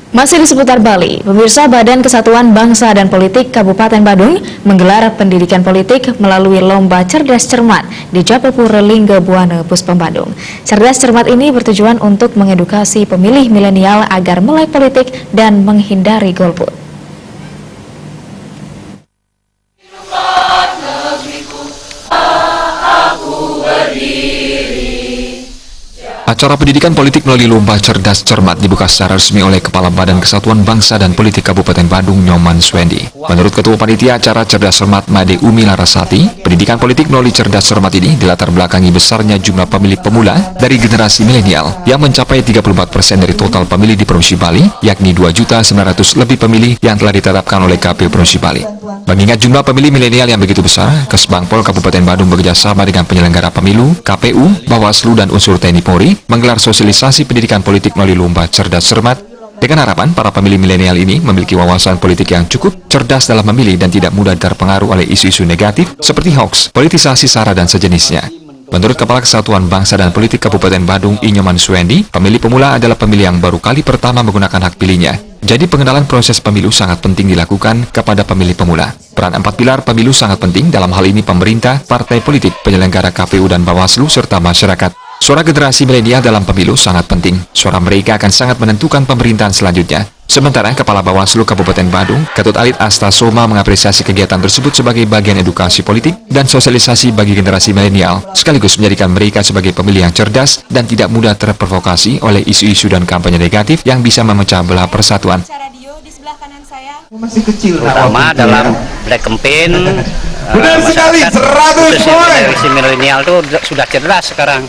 Masih di seputar Bali, pemirsa Badan Kesatuan Bangsa dan Politik Kabupaten Badung menggelar pendidikan politik melalui Lomba Cerdas Cermat di Japepura Lingga Buana Puspam Badung. Cerdas Cermat ini bertujuan untuk mengedukasi pemilih milenial agar melek politik dan menghindari golput. Acara pendidikan politik melalui Lomba Cerdas Cermat dibuka secara resmi oleh Kepala Badan Kesatuan Bangsa dan Politik Kabupaten Badung, Nyoman Swendi. Menurut Ketua Panitia acara Cerdas Cermat Made Umi Larasati, pendidikan politik melalui Cerdas Cermat ini dilatar belakangi besarnya jumlah pemilih pemula dari generasi milenial yang mencapai 34% dari total pemilih di Provinsi Bali, yakni 2.900.000 lebih pemilih yang telah ditetapkan oleh KPU Provinsi Bali. Mengingat jumlah pemilih milenial yang begitu besar, Kesbangpol Kabupaten Badung bekerjasama dengan penyelenggara pemilu, KPU, Bawaslu, dan unsur TNI Polri menggelar sosialisasi pendidikan politik melalui Lomba Cerdas Cermat dengan harapan para pemilih milenial ini memiliki wawasan politik yang cukup, cerdas dalam memilih dan tidak mudah terpengaruh oleh isu-isu negatif seperti hoax, politisasi SARA dan sejenisnya. Menurut Kepala Kesatuan Bangsa dan Politik Kabupaten Badung, Nyoman Swendi, pemilih pemula adalah pemilih yang baru kali pertama menggunakan hak pilihnya. Jadi pengenalan proses pemilu sangat penting dilakukan kepada pemilih pemula. Peran 4 pilar pemilu sangat penting, dalam hal ini pemerintah, partai politik, penyelenggara KPU dan Bawaslu, serta masyarakat. Suara generasi milenial dalam pemilu sangat penting. Suara mereka akan sangat menentukan pemerintahan selanjutnya. Sementara Kepala Bawaslu Kabupaten Badung, Ketut Alit Asta Soma, mengapresiasi kegiatan tersebut sebagai bagian edukasi politik dan sosialisasi bagi generasi milenial, sekaligus menjadikan mereka sebagai pemilih yang cerdas dan tidak mudah terprovokasi oleh isu-isu dan kampanye negatif yang bisa memecah belah persatuan. Masih kecil, terutama dalam black campaign. Benar sekali, 100 poin. Generasi milenial itu sudah cerdas sekarang.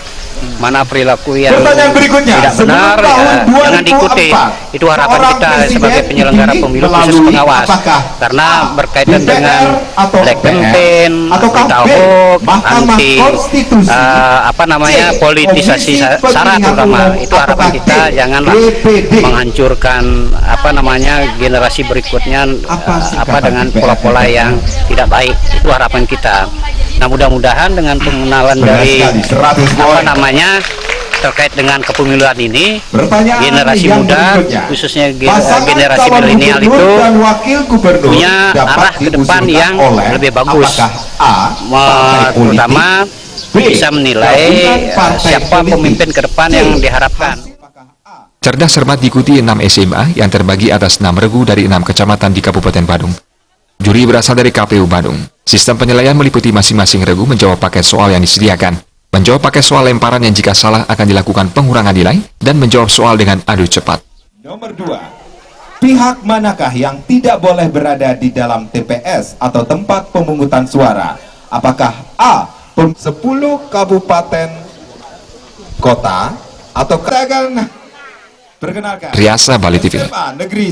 Mana perilaku yang Pertanyaan berikutnya, tidak benar ya, jangan diikuti. Itu harapan kita sebagai penyelenggara pemilu khusus pengawas, karena berkaitan dengan black campaign, berita hoax, anti politisasi SARA terutama. Itu harapan kita, janganlah menghancurkan generasi berikutnya dengan pola-pola yang tidak baik. Itu harapan kita. Nah, mudah-mudahan dengan pengenalan dari terkait dengan kepemiluan ini, generasi muda khususnya generasi milenial itu punya arah ke depan yang lebih bagus, terutama bisa menilai siapa pemimpin ke depan yang diharapkan. Cerdas Cermat diikuti 6 SMA yang terbagi atas 6 regu dari 6 kecamatan di Kabupaten Badung. Juri berasal dari KPU Badung. Sistem penilaian meliputi masing-masing regu menjawab paket soal yang disediakan. Menjawab pakai soal lemparan yang jika salah akan dilakukan pengurangan nilai, dan menjawab soal dengan adu cepat. Nomor 2. Pihak manakah yang tidak boleh berada di dalam TPS atau tempat pemungutan suara? Apakah A. 10 kabupaten kota atau perkenalkan Riasa Bali TV. Negeri